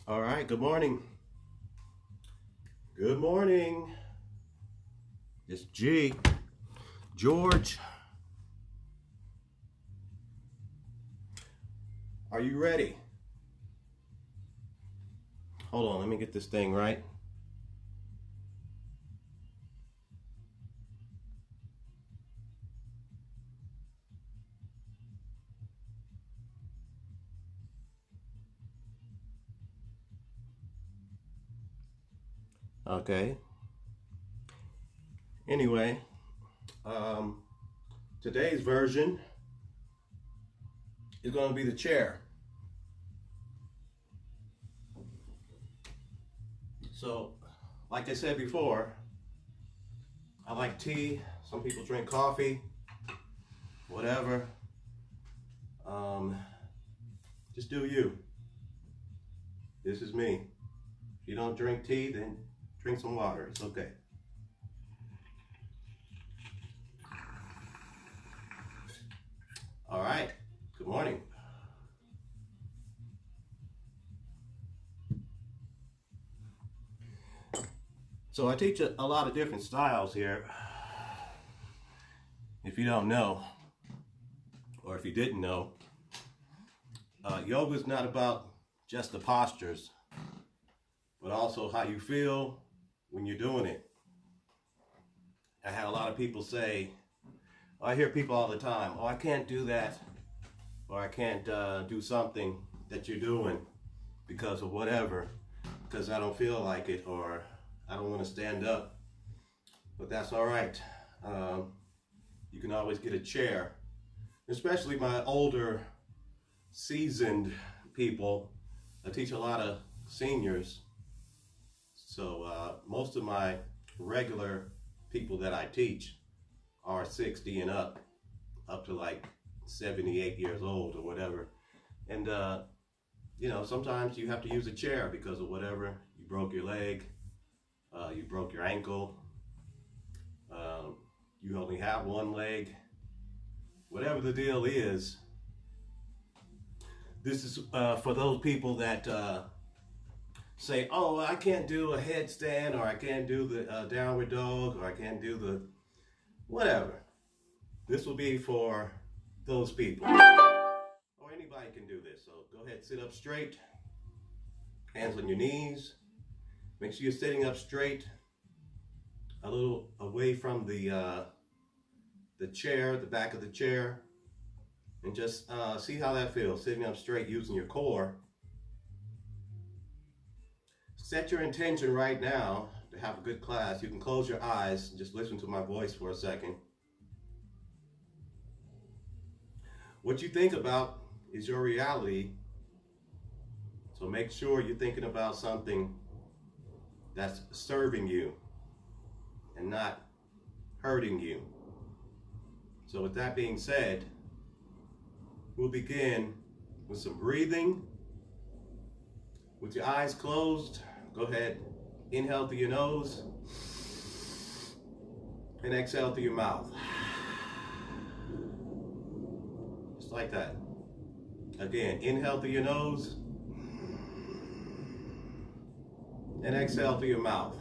All right, good morning. Good morning. It's G. George, are you ready? Hold on, let me get this thing right. Okay. Anyway, um, today's version is going to be the chair. So, like I said before, I like tea. Some people drink coffee, whatever. Um, just do you. This is me. If you don't drink tea, then drink some water. It's okay. All right. Good morning. So I teach a lot of different styles here. If you don't know, or if you didn't know, yoga is not about just the postures, but also how you feel when you're doing it. I had a lot of people say, I hear people all the time, oh, I can't do that, or I can't do something that you're doing because of whatever, because I don't feel like it, or I don't want to stand up. But that's all right. You can always get a chair, especially my older, seasoned people. I teach a lot of seniors, so most of my regular people that I teach are 60 and up to like 78 years old or whatever. And sometimes you have to use a chair because of whatever. You broke your leg, you broke your ankle, you only have one leg, whatever the deal is. This is for those people that say, oh, I can't do a headstand, or I can't do the downward dog, or I can't do the whatever. This will be for those people. Or anybody can do this. So go ahead, sit up straight, hands on your knees. Make sure you're sitting up straight, a little away from the chair, the back of the chair, and just see how that feels, sitting up straight using your core. Set your intention right now to have a good class. You can close your eyes and just listen to my voice for a second. What you think about is your reality. So make sure you're thinking about something that's serving you and not hurting you. So with that being said, we'll begin with some breathing. With your eyes closed, go ahead, inhale through your nose and exhale through your mouth. Just like that. Again, inhale through your nose and exhale through your mouth.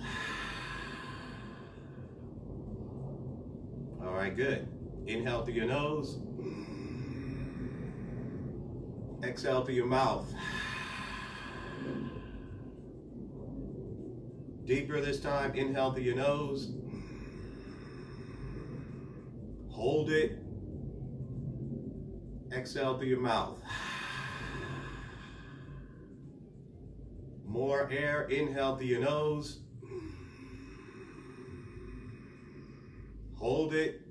All right, good. Inhale through your nose. Exhale through your mouth. Deeper this time. Inhale through your nose. Hold it. Exhale through your mouth. More air. Inhale through your nose. Hold it.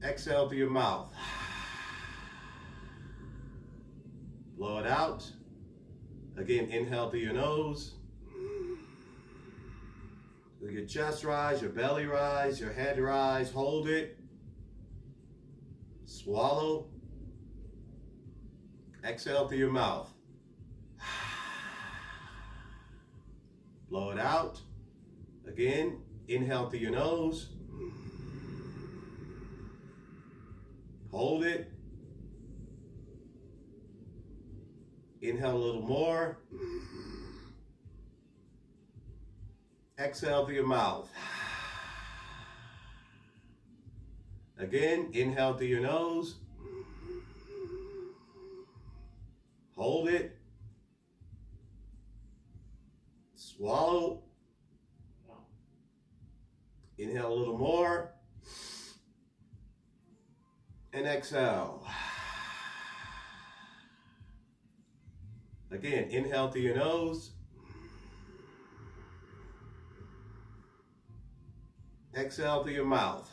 Exhale through your mouth. Blow it out. Again, inhale through your nose. Let your chest rise, your belly rise, your head rise. Hold it. Swallow. Exhale through your mouth. Blow it out. Again, inhale through your nose. Hold it. Inhale a little more. Exhale through your mouth. Again, inhale through your nose. Hold it. Swallow. Inhale a little more. And exhale. Again, inhale through your nose. Exhale through your mouth.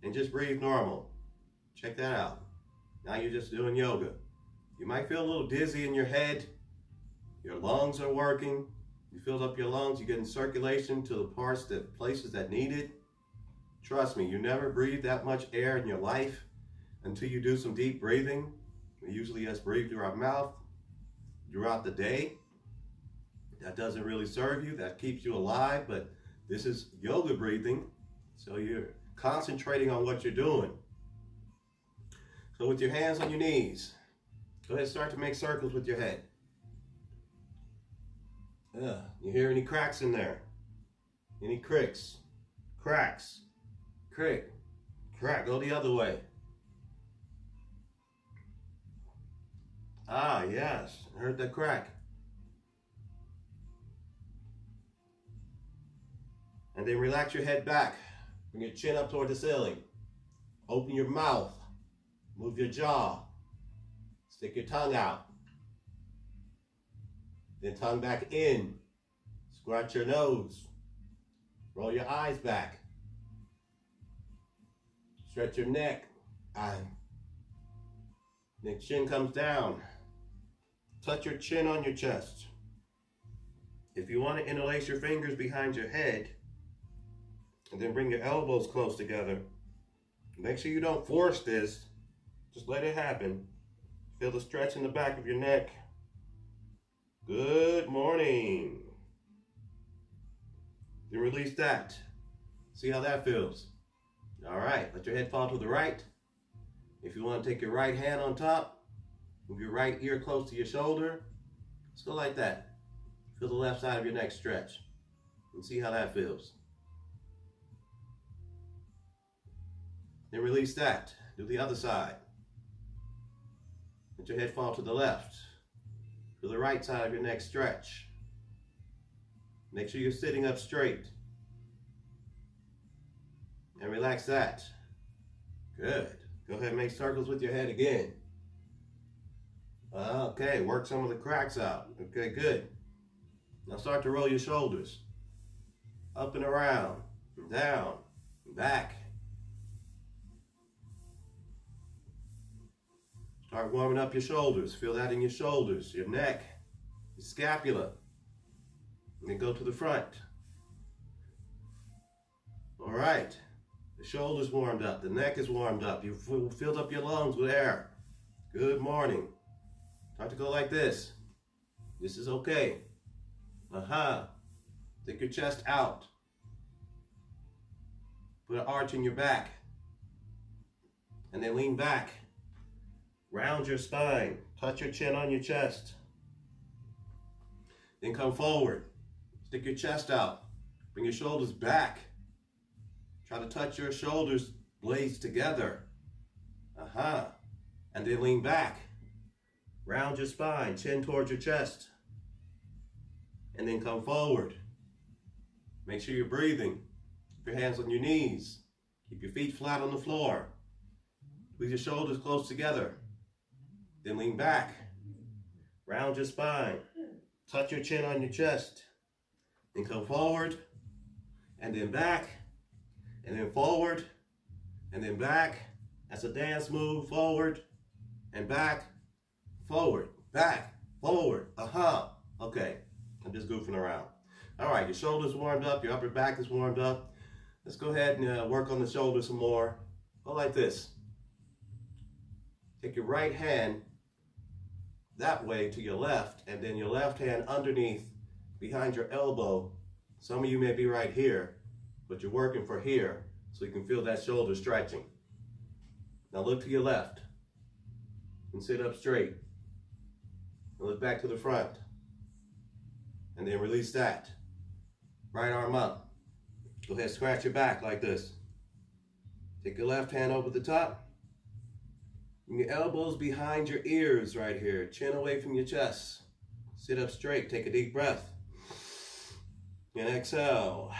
And just breathe normal. Check that out. Now you're just doing yoga. You might feel a little dizzy in your head. Your lungs are working. You filled up your lungs. You're getting circulation to the places that need it. Trust me, you never breathe that much air in your life until you do some deep breathing. We usually just breathe through our mouth throughout the day. That doesn't really serve you. That keeps you alive, but this is yoga breathing. So you're concentrating on what you're doing. So with your hands on your knees, go ahead and start to make circles with your head. You hear any cracks in there? Any cricks? Cracks. Crick. Crack. Go the other way. Ah, yes. I heard that crack. And then relax your head back. Bring your chin up toward the ceiling. Open your mouth. Move your jaw. Stick your tongue out. Then tongue back in. Scratch your nose. Roll your eyes back. Stretch your neck. Then chin comes down. Touch your chin on your chest. If you want to interlace your fingers behind your head, and then bring your elbows close together, make sure you don't force this. Just let it happen. Feel the stretch in the back of your neck. Good morning. Then release that. See how that feels. All right, let your head fall to the right. If you want to take your right hand on top, move your right ear close to your shoulder. Let's go like that. Feel the left side of your neck stretch. And see how that feels. Then release that. Do the other side. Let your head fall to the left. Feel the right side of your neck stretch. Make sure you're sitting up straight. And relax that. Good. Go ahead and make circles with your head again. Okay, work some of the cracks out. Okay, good. Now start to roll your shoulders. Up and around, and down, and back. Start warming up your shoulders. Feel that in your shoulders, your neck, your scapula. And then go to the front. All right. The shoulders warmed up. The neck is warmed up. You filled up your lungs with air. Good morning. Start to go like this. This is okay. Take your chest out. Put an arch in your back. And then lean back. Round your spine. Touch your chin on your chest. Then come forward. Stick your chest out. Bring your shoulders back. Try to touch your shoulders blades together. And then lean back. Round your spine, chin towards your chest. And then come forward. Make sure you're breathing. Keep your hands on your knees. Keep your feet flat on the floor. With your shoulders close together. Then lean back. Round your spine. Touch your chin on your chest. Then come forward. And then back. And then forward. And then back. That's a dance move. Forward. And back. Forward. Back. Forward. Okay. I'm just goofing around. All right. Your shoulders warmed up. Your upper back is warmed up. Let's go ahead and work on the shoulders some more. Go like this. Take your right hand that way to your left, and then your left hand underneath behind your elbow. Some of you may be right here, but you're working for here, so you can feel that shoulder stretching. Now look to your left. and sit up straight. And look back to the front. And then release that. Right arm up. Go ahead, scratch your back like this. Take your left hand over the top. And your elbows behind your ears right here. Chin away from your chest. Sit up straight. Take a deep breath. And exhale.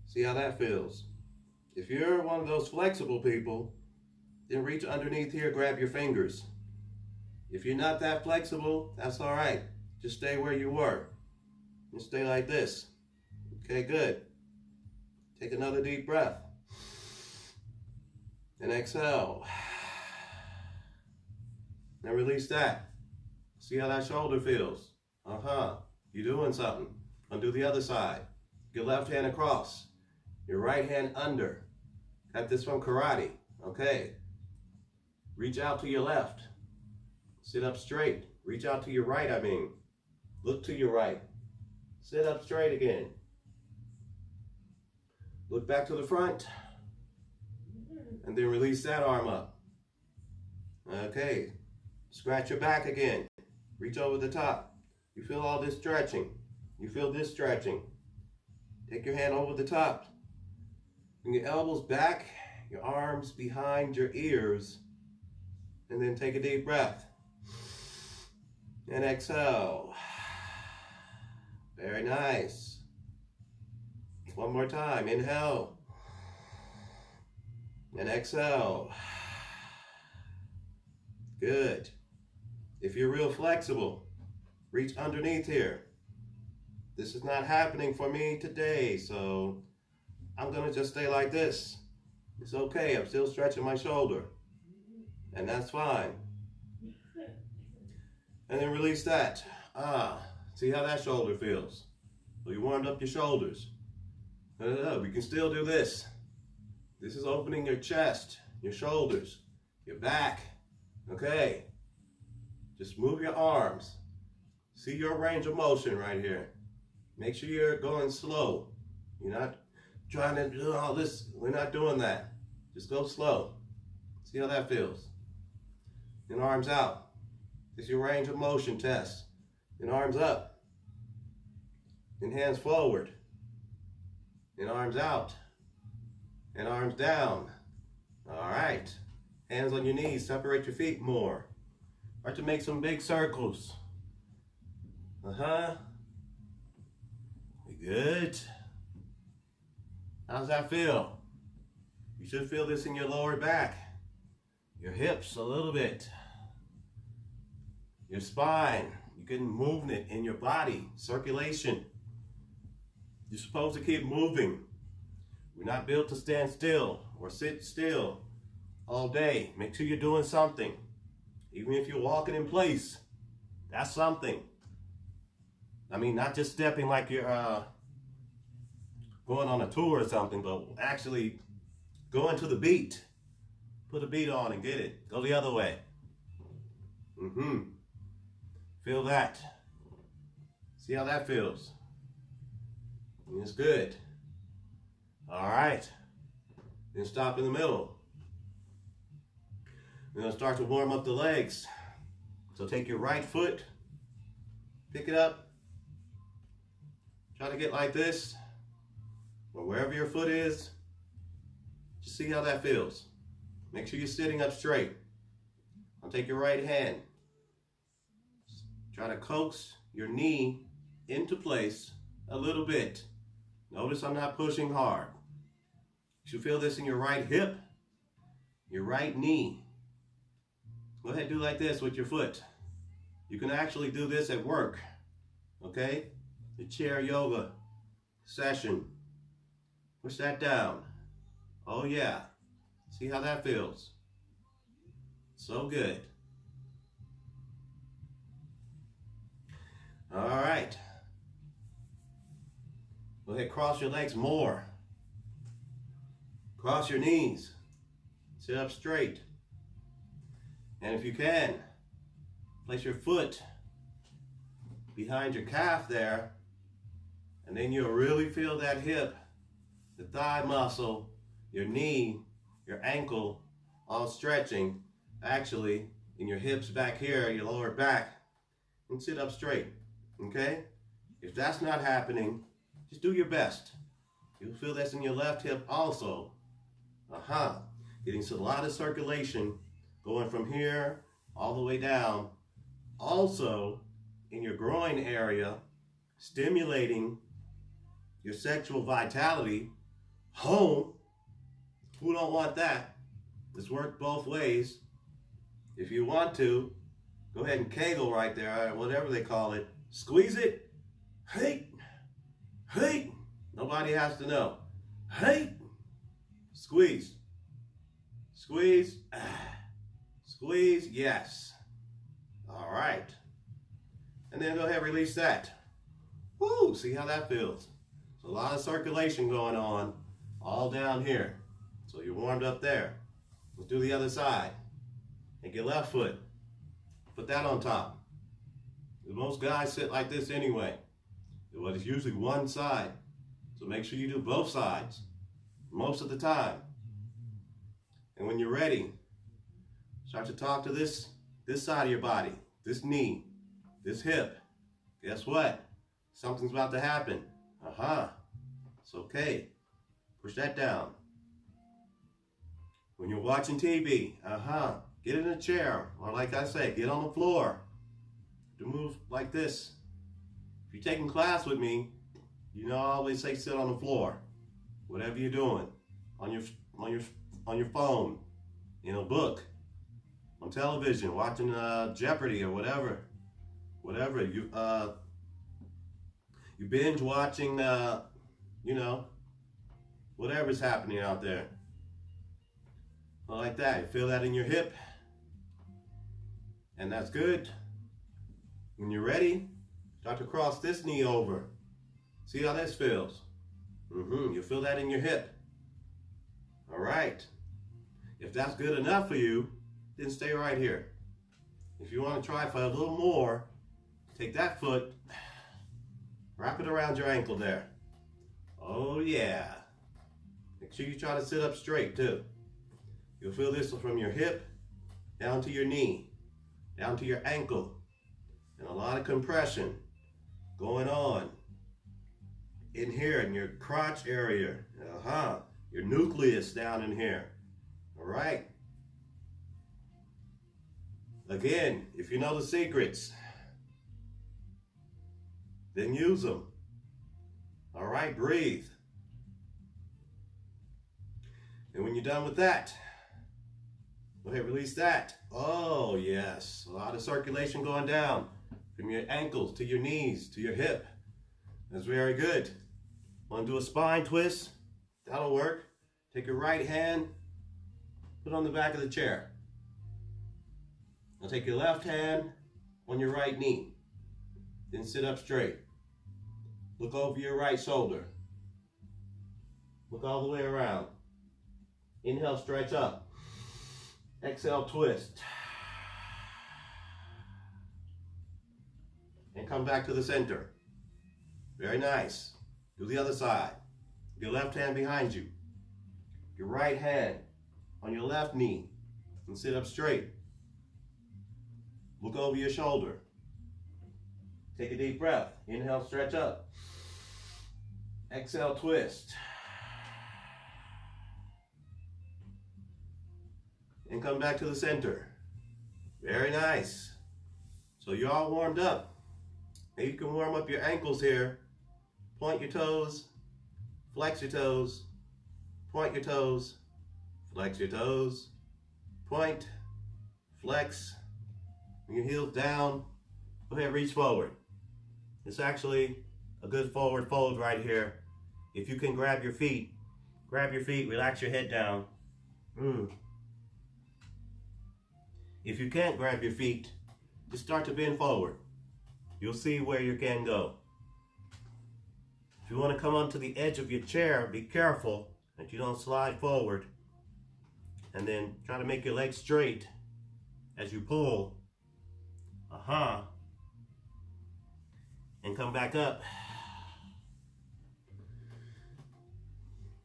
See how that feels. If you're one of those flexible people, then reach underneath here, grab your fingers. If you're not that flexible, that's all right. Just stay where you were. Just stay like this. Okay, good. Take another deep breath. And exhale. Now release that. See how that shoulder feels. You're doing something. Undo the other side. Your left hand across. Your right hand under. Got this from karate. Okay. Reach out to your left. Sit up straight. Reach out to your right, I mean. Look to your right. Sit up straight again. Look back to the front. And then release that arm up. Okay. Scratch your back again. Reach over the top. You feel all this stretching. You feel this stretching. Take your hand over the top. Bring your elbows back, your arms behind your ears. And then take a deep breath. And exhale. Very nice. One more time. Inhale. And exhale. Good. If you're real flexible, reach underneath here. This is not happening for me today, so I'm going to just stay like this. It's okay. I'm still stretching my shoulder. And that's fine. And then release that. See how that shoulder feels? So you warmed up your shoulders. We can still do this. This is opening your chest, your shoulders, your back. Okay. Just move your arms. See your range of motion right here. Make sure you're going slow. You're not trying to do all this. We're not doing that. Just go slow. See how that feels. And arms out. This is your range of motion test. And arms up. And hands forward. And arms out. And arms down. All right. Hands on your knees. Separate your feet more. Start to make some big circles. Good. How's that feel? You should feel this in your lower back. Your hips a little bit. Your spine. You're getting movement in your body. Circulation. You're supposed to keep moving. We're not built to stand still or sit still all day. Make sure you're doing something. Even if you're walking in place, that's something. I mean, not just stepping like you're going on a tour or something, but actually going to the beat. Put a beat on and get it. Go the other way. Feel that. See how that feels. It's good. All right. Then stop in the middle. We're going to start to warm up the legs. So take your right foot, pick it up, try to get like this, or wherever your foot is. Just see how that feels. Make sure you're sitting up straight. I'll take your right hand. Try to coax your knee into place a little bit. Notice I'm not pushing hard. You should feel this in your right hip, your right knee. Go ahead and do like this with your foot. You can actually do this at work, okay? The chair yoga session. Push that down. Oh yeah. See how that feels? So good. All right. Go ahead, cross your legs more. Cross your knees. Sit up straight. And if you can, place your foot behind your calf there, and then you'll really feel that hip, the thigh muscle, your knee, your ankle, all stretching, actually, in your hips back here, your lower back, and sit up straight, okay? If that's not happening, just do your best. You'll feel this in your left hip also. Getting a lot of circulation going from here all the way down. Also, in your groin area, stimulating your sexual vitality. Home, who don't want that? This works both ways. If you want to, go ahead and kegel right there, or whatever they call it. Squeeze it. Hey, hey. Nobody has to know. Hey, squeeze, squeeze, squeeze, yes. All right. And then go ahead and release that. Woo, see how that feels. So a lot of circulation going on all down here. So you're warmed up there. Let's do the other side. Take your left foot. Put that on top. Most guys sit like this anyway. But it's usually one side. So make sure you do both sides most of the time. And when you're ready, start to talk to this side of your body, this knee, this hip. Guess what? Something's about to happen. It's okay. Push that down. When you're watching TV, get in a chair, or like I say, get on the floor. To move like this. If you're taking class with me, you know I always say sit on the floor. Whatever you're doing, on your phone, in a book, on television, watching Jeopardy or whatever you binge watching, whatever's happening out there. Like that. You feel that in your hip, and that's good. When you're ready, start to cross this knee over. See how this feels? You feel that in your hip. All right. If that's good enough for you, then stay right here. If you want to try for a little more, take that foot, wrap it around your ankle there. Oh yeah. Make sure you try to sit up straight too. You'll feel this from your hip down to your knee, down to your ankle, and a lot of compression going on in here in your crotch area. Your nucleus down in here. All right. Again, if you know the secrets, then use them. All right, breathe. And when you're done with that, go ahead, release that. Oh, yes. A lot of circulation going down from your ankles to your knees to your hip. That's very good. Want to do a spine twist? That'll work. Take your right hand, put it on the back of the chair. Now take your left hand on your right knee. Then sit up straight. Look over your right shoulder. Look all the way around. Inhale, stretch up. Exhale, twist. And come back to the center. Very nice. Do the other side. Your left hand behind you. Your right hand on your left knee. And sit up straight. Look over your shoulder. Take a deep breath. Inhale, stretch up. Exhale, twist. And come back to the center. Very nice. So you're all warmed up. Now you can warm up your ankles here. Point your toes, flex your toes, point your toes, flex your toes, point, flex. Your heels down. Go ahead, reach forward. It's actually a good forward fold right here. If you can grab your feet, relax your head down. If you can't grab your feet, just start to bend forward. You'll see where you can go. If you want to come onto the edge of your chair, be careful that you don't slide forward. And then try to make your legs straight as you pull. And come back up.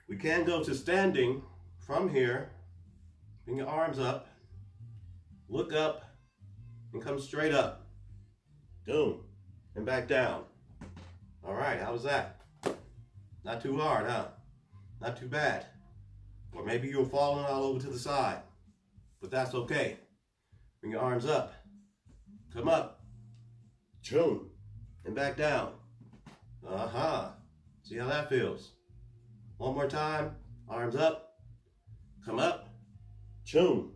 We can go to standing from here, Bring your arms up. Look up and come straight up. Boom. And back down. All right, how was that? Not too hard, huh? Not too bad. Or maybe you're falling all over to the side. But that's okay. Bring your arms up. Come up. Boom. And back down. See how that feels? One more time. Arms up. Come up. Boom.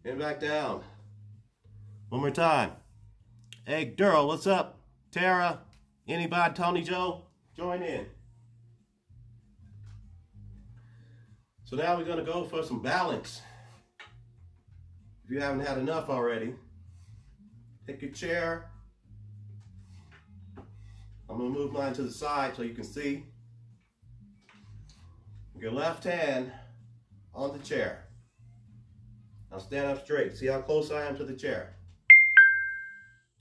And back down. One more time. Hey, Daryl, what's up? Tara, anybody, Tony Joe, join in. So now we're going to go for some balance. If you haven't had enough already, take your chair. I'm going to move mine to the side so you can see. Your left hand on the chair. Now stand up straight. See how close I am to the chair.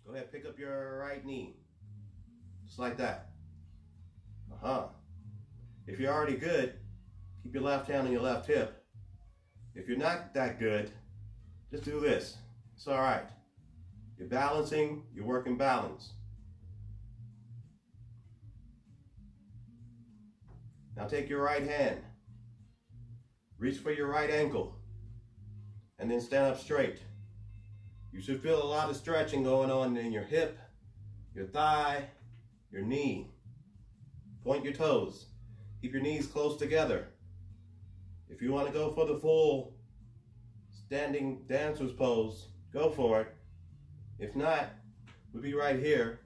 Go ahead, pick up your right knee. Just like that. If you're already good, keep your left hand on your left hip. If you're not that good, just do this. It's all right. You're balancing, you're working balance. Now take your right hand. Reach for your right ankle. And then stand up straight. You should feel a lot of stretching going on in your hip, your thigh, your knee. Point your toes. Keep your knees close together. If you want to go for the full standing dancer's pose, go for it. If not, we'll be right here.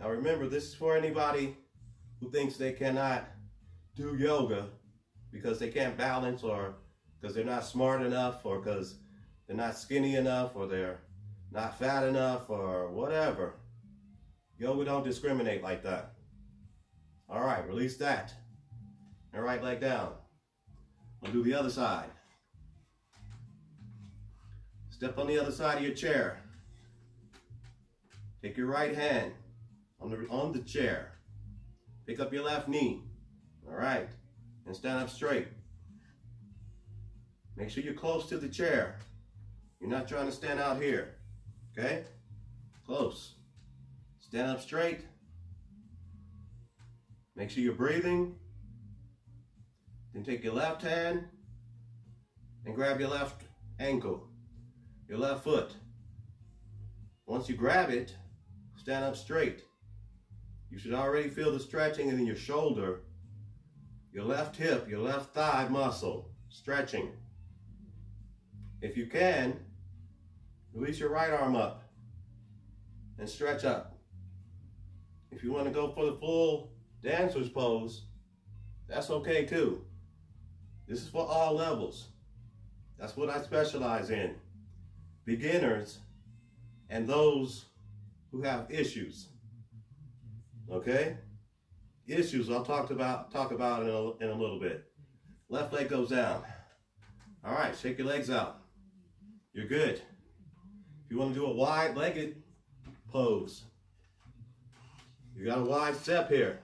Now remember, this is for anybody who thinks they cannot do yoga because they can't balance, or because they're not smart enough, or because they're not skinny enough, or they're not fat enough, or whatever. Yoga don't discriminate like that. All right, release that. And right leg down. I'll do the other side. Step on the other side of your chair. Take your right hand on the chair. Pick up your left knee. All right, and stand up straight. Make sure you're close to the chair. You're not trying to stand out here, okay? Close. Stand up straight. Make sure you're breathing. Then take your left hand and grab your left ankle, your left foot. Once you grab it, stand up straight. You should already feel the stretching in your shoulder, your left hip, your left thigh muscle stretching. If you can, release your right arm up and stretch up. If you want to go for the full dancer's pose, that's okay too. This is for all levels. That's what I specialize in. Beginners and those who have issues. Okay? Issues I'll talk about in a little bit. Left leg goes down. All right, shake your legs out. You're good. If you want to do a wide-legged pose, you got a wide step here.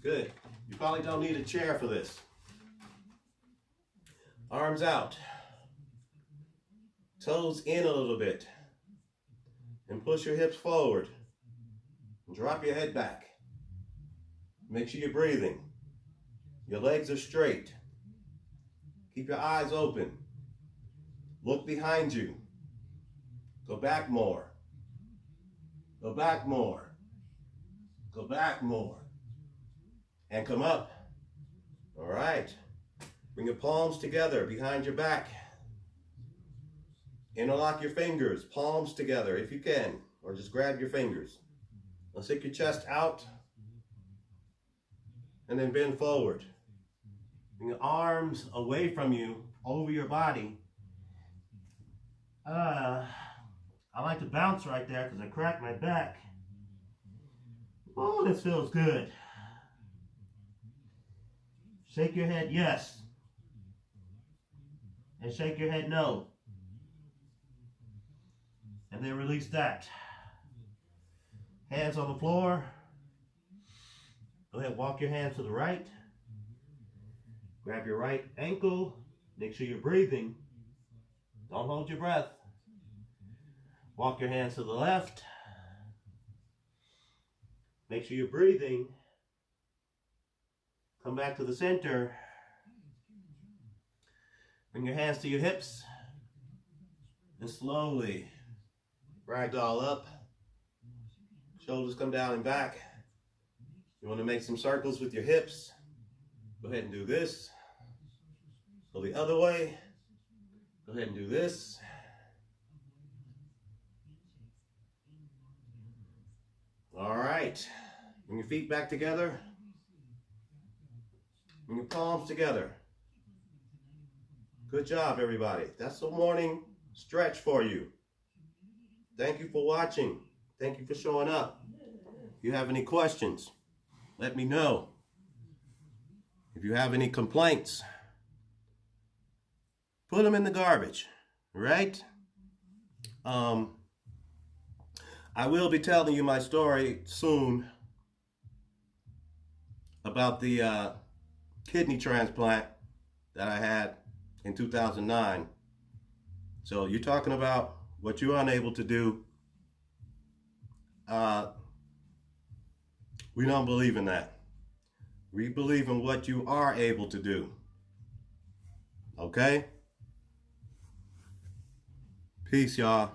Good. You probably don't need a chair for this. Arms out. Toes in a little bit. And push your hips forward. And drop your head back. Make sure you're breathing. Your legs are straight. Keep your eyes open. Look behind you. Go back more. Go back more. Go back more. And come up. All right. Bring your palms together behind your back. Interlock your fingers, palms together if you can, or just grab your fingers. Now stick your chest out and then bend forward. Bring your arms away from you, over your body. I like to bounce right there because I cracked my back. Oh, this feels good. Shake your head yes. And shake your head no. And then release that. Hands on the floor. Go ahead, walk your hands to the right. Grab your right ankle Make sure you're breathing. Don't hold your breath. Walk your hands to the left. Make sure you're breathing. Come back to the center. Bring your hands to your hips. And slowly ragdoll up. Shoulders come down and back. You want to make some circles with your hips. Go ahead and do this. Go the other way. Go ahead and do this. All right. Bring your feet back together. Bring your palms together. Good job, everybody. That's a morning stretch for you. Thank you for watching. Thank you for showing up. If you have any questions, let me know. If you have any complaints, put them in the garbage, right? I will be telling you my story soon about the kidney transplant that I had in 2009. So you're talking about what you're unable to do. We don't believe in that. We believe in what you are able to do. Okay? Peace, y'all.